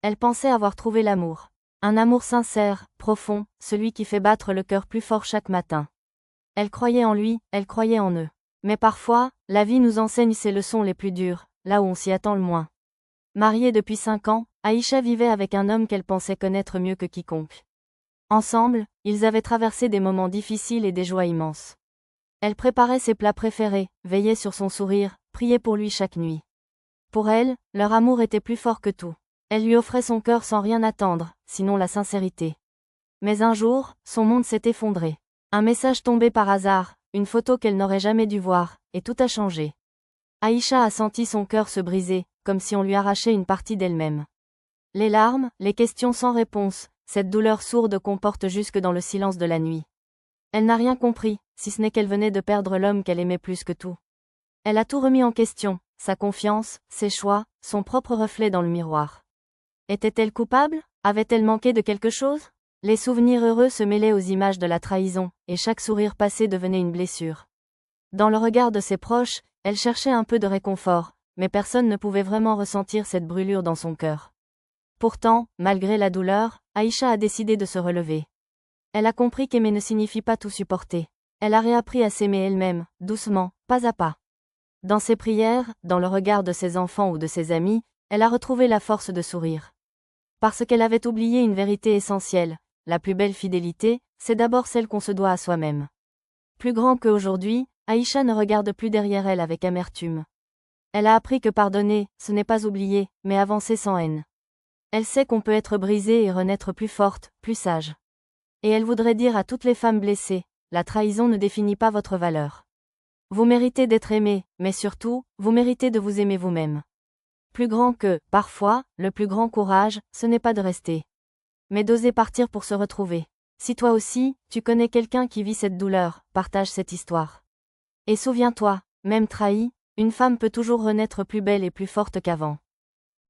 Elle pensait avoir trouvé l'amour. Un amour sincère, profond, celui qui fait battre le cœur plus fort chaque matin. Elle croyait en lui, elle croyait en eux. Mais parfois, la vie nous enseigne ses leçons les plus dures, là où on s'y attend le moins. Mariée depuis 5 ans, Aïcha vivait avec un homme qu'elle pensait connaître mieux que quiconque. Ensemble, ils avaient traversé des moments difficiles et des joies immenses. Elle préparait ses plats préférés, veillait sur son sourire, priait pour lui chaque nuit. Pour elle, leur amour était plus fort que tout. Elle lui offrait son cœur sans rien attendre, sinon la sincérité. Mais un jour, son monde s'est effondré. Un message tombé par hasard, une photo qu'elle n'aurait jamais dû voir, et tout a changé. Aïcha a senti son cœur se briser, comme si on lui arrachait une partie d'elle-même. Les larmes, les questions sans réponse, cette douleur sourde qu'on porte jusque dans le silence de la nuit. Elle n'a rien compris, si ce n'est qu'elle venait de perdre l'homme qu'elle aimait plus que tout. Elle a tout remis en question, sa confiance, ses choix, son propre reflet dans le miroir. Était-elle coupable? Avait-elle manqué de quelque chose? Les souvenirs heureux se mêlaient aux images de la trahison, et chaque sourire passé devenait une blessure. Dans le regard de ses proches, elle cherchait un peu de réconfort, mais personne ne pouvait vraiment ressentir cette brûlure dans son cœur. Pourtant, malgré la douleur, Aïcha a décidé de se relever. Elle a compris qu'aimer ne signifie pas tout supporter. Elle a réappris à s'aimer elle-même, doucement, pas à pas. Dans ses prières, dans le regard de ses enfants ou de ses amis, elle a retrouvé la force de sourire. Parce qu'elle avait oublié une vérité essentielle, la plus belle fidélité, c'est d'abord celle qu'on se doit à soi-même. Plus grand qu'aujourd'hui, Aïcha ne regarde plus derrière elle avec amertume. Elle a appris que pardonner, ce n'est pas oublier, mais avancer sans haine. Elle sait qu'on peut être brisée et renaître plus forte, plus sage. Et elle voudrait dire à toutes les femmes blessées, la trahison ne définit pas votre valeur. Vous méritez d'être aimé, mais surtout, vous méritez de vous aimer vous-même. Plus grand que, parfois, le plus grand courage, ce n'est pas de rester, mais d'oser partir pour se retrouver. Si toi aussi, tu connais quelqu'un qui vit cette douleur, partage cette histoire. Et souviens-toi, même trahie, une femme peut toujours renaître plus belle et plus forte qu'avant.